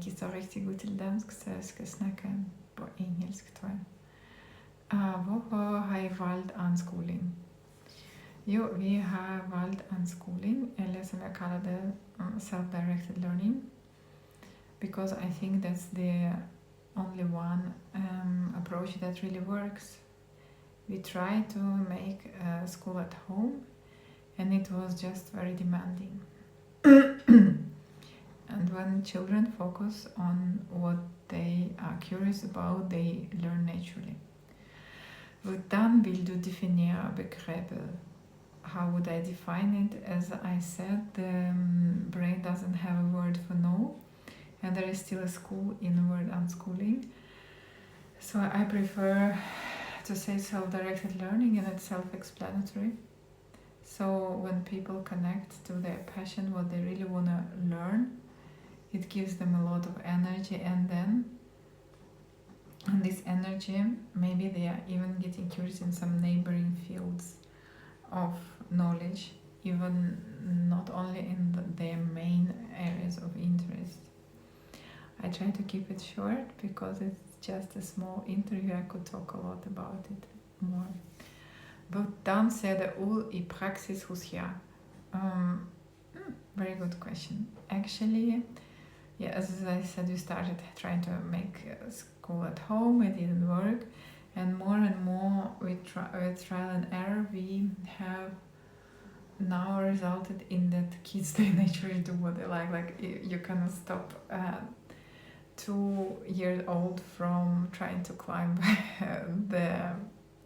ikke så rigtig god til dansk, så jeg skal snakke på engelsk, tror jeg. Hvorfor har I valgt anskoling? Jo, vi har valgt anskoling, eller som jeg kalder det, self-directed learning, because I think that's the only one approach that really works. We try to make school at home, and it was just very demanding. And when children focus on what they are curious about, they learn naturally. Hvordan vil du definere begrebet? How would I define it? As I said, the brain doesn't have a word for no, and there is still a school in the word unschooling. So I prefer to say self-directed learning, and it's self-explanatory. So when people connect to their passion, what they really want to learn, it gives them a lot of energy, and then and this energy, maybe they are even getting curious in some neighboring fields of knowledge, even not only in their main areas of interest. I try to keep it short because it's just a small interview. I could talk a lot about it more. Hvordan ser det ud i praksis hos jer? Very good question. Actually, yeah, as I said, we started trying to make school at home. It didn't work, and more with trial and error, we have now resulted in that kids, they naturally do what they like. Like you cannot stop 2 years old from trying to climb the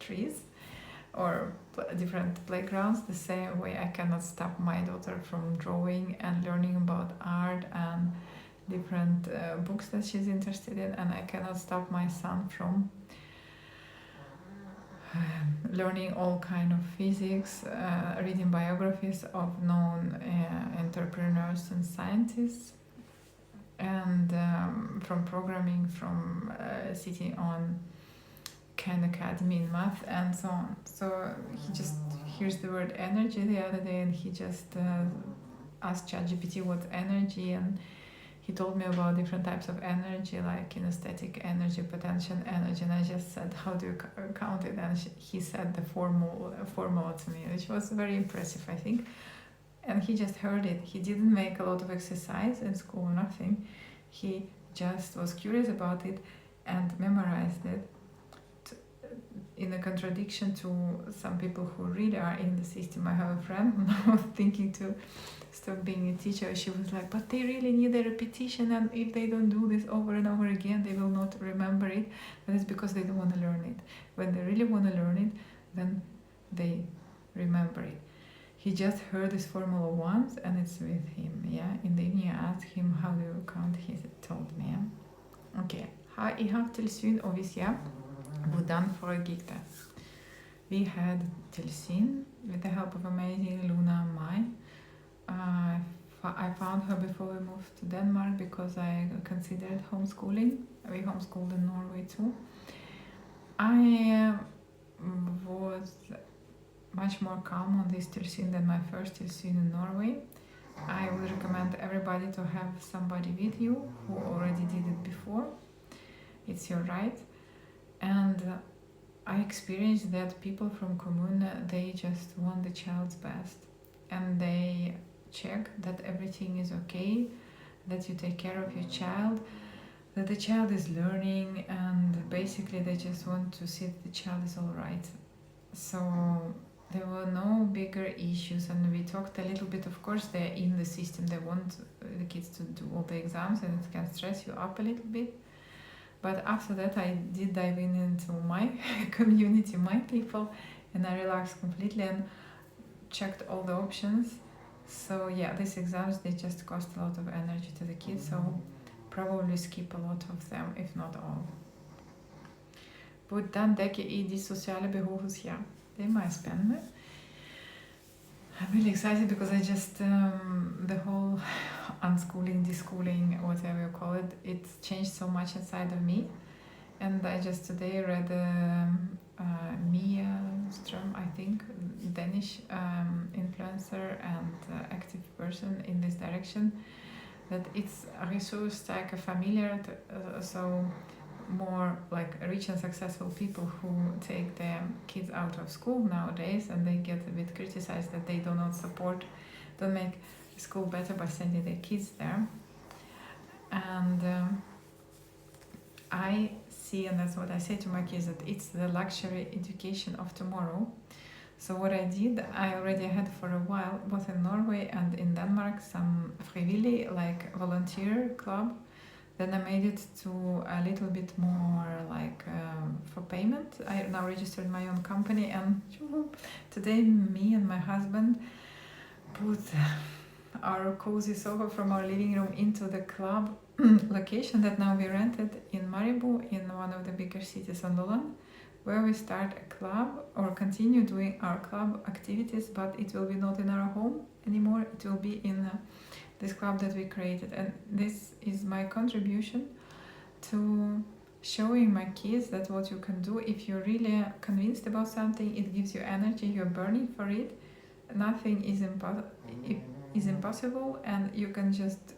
trees or different playgrounds. The same way I cannot stop my daughter from drawing and learning about art and different books that she's interested in, and I cannot stop my son from learning all kind of physics, reading biographies of known entrepreneurs and scientists, and from programming, from sitting on Khan Academy in math and so on. So he just hears the word energy the other day, and he just asked ChatGPT what's energy, and he told me about different types of energy, like kinesthetic energy, potential energy, and I just said, how do you count it? And he said the formula to me, which was very impressive, I think. And he just heard it. He didn't make a lot of exercise in school, nothing. He just was curious about it and memorized it, in a contradiction to some people who really are in the system. I have a friend who now was thinking to stop being a teacher. She was like, but they really need a repetition, and if they don't do this over and over again, they will not remember it. But it's because they don't want to learn it. When they really want to learn it, then they remember it. He just heard this formula once, and it's with him. Yeah. In the evening, I asked him, how do you count? He told me. Yeah? Okay. Har I haft tilsyn, og hvis ja, hvordan foregik det? We had tilsyn with the help of amazing lunamajvestergaard. I found her before we moved to Denmark because I considered homeschooling. We homeschooled in Norway too. I was much more calm on this tilsyn than my first tilsyn in Norway. I would recommend everybody to have somebody with you who already did it before. It's your right. And I experienced that people from commune, they just want the child's best, and they check that everything is okay, that you take care of your child, that the child is learning, and basically they just want to see that the child is all right. So there were no bigger issues, and we talked a little bit. Of course, they're in the system, they want the kids to do all the exams, and it can stress you up a little bit. But after that, I did dive into my community, my people, and I relaxed completely and checked all the options. So yeah, these exams, they just cost a lot of energy to the kids, so probably skip a lot of them, if not all. Hvordan dækker I de sociale behov hos jer? Det er meget spændende. I'm really excited because I just, the whole unschooling, deschooling, whatever you call it, it's changed so much inside of me. And I just today read Mia Ström, I think, Danish influencer and active person in this direction. that it's a resource like a familiar, so more like rich and successful people who take their kids out of school nowadays, and they get a bit criticized that they do not support, don't make school better by sending their kids there. And I see, and that's what I say to my kids, that it's the luxury education of tomorrow. So what I did, I already had for a while, both in Norway and in Denmark, some frivillig, like volunteer club. Then I made it to a little bit more like for payment. I now registered my own company, and today me and my husband put our cozy sofa from our living room into the club location that now we rented in Maribor, in one of the bigger cities on Lolland, where we start a club or continue doing our club activities, but it will be not in our home anymore. It will be in this club that we created, and this is my contribution to showing my kids that what you can do if you're really convinced about something. It gives you energy, you're burning for it, nothing is impossible, and you can just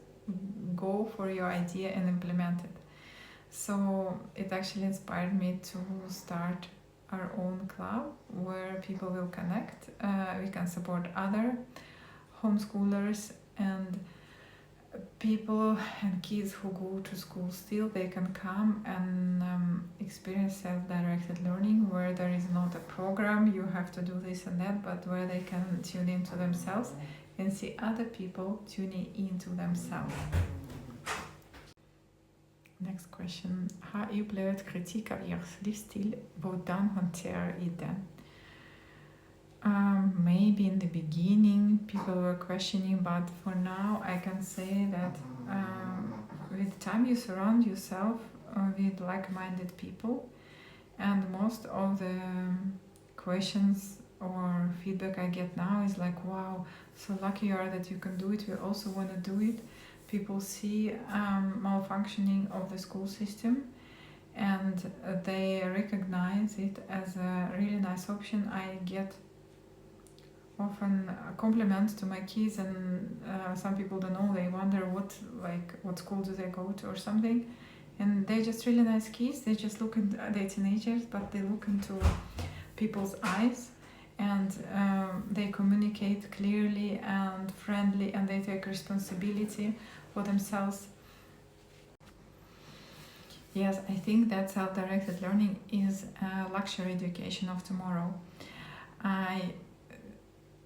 go for your idea and implement it. So it actually inspired me to start our own club where people will connect. We can support other homeschoolers and people and kids who go to school still. They can come and experience self-directed learning, where there is not a program, you have to do this and that, but where they can tune into themselves and see other people tuning into themselves. Next question. Har I oplevet kritikk av deres livsstil? Hvordan håndterer I den? Maybe in the beginning people were questioning, but for now I can say that with time you surround yourself with like-minded people, and most of the questions or feedback I get now is like, wow, so lucky you are that you can do it, we also want to do it. People see malfunctioning of the school system, and they recognize it as a really nice option. I get often compliments to my kids, and some people don't know, they wonder what school do they go to or something, and they're just really nice kids. They just look at, they're teenagers, but they look into people's eyes, and they communicate clearly and friendly, and they take responsibility for themselves. Yes, I think that self-directed learning is a luxury education of tomorrow. I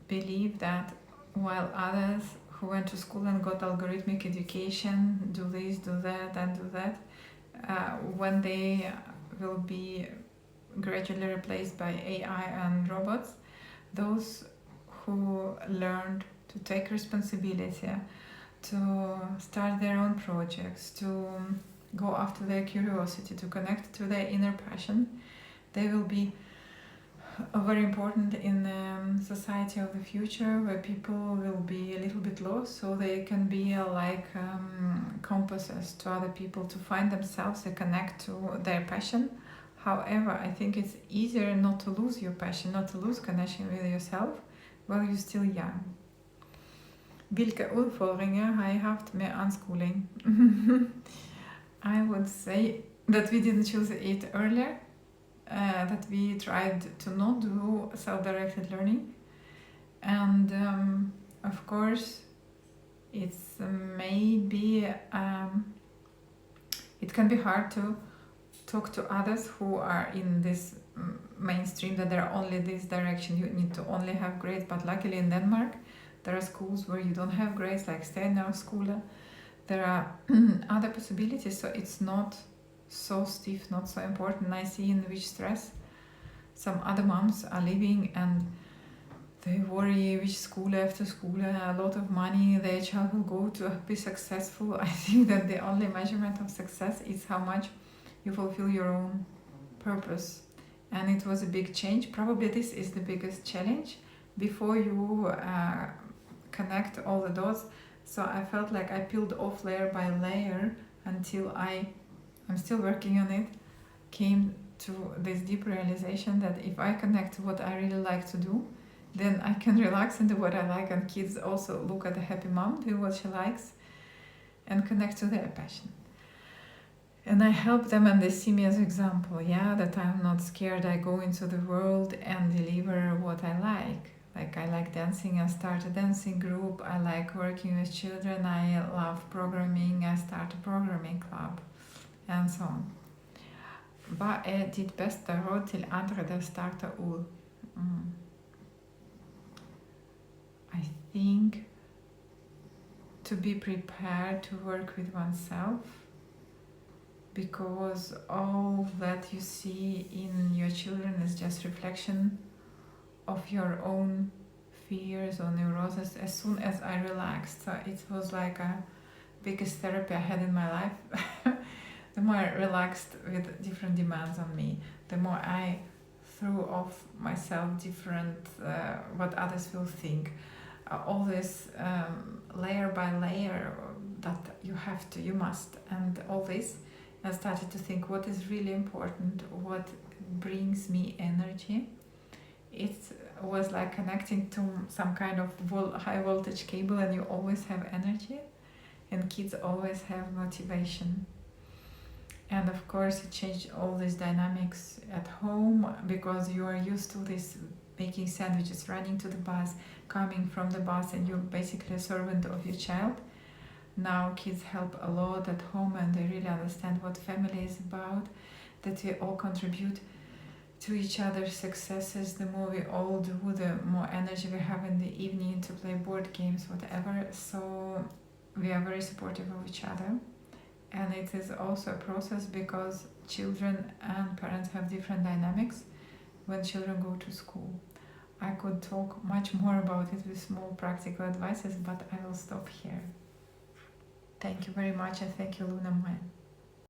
believe that while others who went to school and got algorithmic education, do this, do that, and do that, when they will be gradually replaced by AI and robots, those who learned to take responsibility, to start their own projects, to go after their curiosity, to connect to their inner passion, they will be very important in the society of the future, where people will be a little bit lost, so they can be like compasses to other people to find themselves and connect to their passion. However, I think it's easier not to lose your passion, not to lose connection with yourself while you're still young. Hvilke utfordringer har I haft med unschooling? I would say that we didn't choose it earlier, that we tried to not do self-directed learning, and of course it's maybe it can be hard to talk to others who are in this mainstream, that there are only this direction, you need to only have grades. But luckily in Denmark there are schools where you don't have grades, like Steinar-skole. There are other possibilities, so it's not so stiff, not so important. I see in which stress some other moms are living, and they worry which school after school, a lot of money their child will go to be successful. I think that the only measurement of success is how much you fulfill your own purpose. And it was a big change. Probably this is the biggest challenge before you connect all the dots. So I felt like I peeled off layer by layer until I'm still working on it, came to this deep realization that if I connect to what I really like to do, then I can relax and do what I like, and kids also look at the happy mom, do what she likes. and connect to their passion. And I help them, and they see me as an example, that I'm not scared. I go into the world and deliver what I like. Like, I like dancing, I start a dancing group. I like working with children, I love programming, I start a programming club, and so on. Hva ditt beste råd til andre der starter ord? I think to be prepared to work with oneself, because all that you see in your children is just reflection of your own fears or neuroses. As soon as I relaxed, it was like a biggest therapy I had in my life. The more I relaxed with different demands on me, the more I threw off myself different, what others will think. All this layer by layer that you must, and all this, I started to think what is really important, what brings me energy. It was like connecting to some kind of high voltage cable, and you always have energy, and kids always have motivation. And of course it changed all these dynamics at home, because you are used to this making sandwiches, running to the bus, coming from the bus, and you're basically a servant of your child. Now kids help a lot at home, and they really understand what family is about, that we all contribute to each other's successes. The more we all do, the more energy we have in the evening to play board games, whatever. So we are very supportive of each other. And it is also a process, because children and parents have different dynamics when children go to school. I could talk much more about it with small practical advices, but I will stop here. Thank you very much, and thank you, Luna.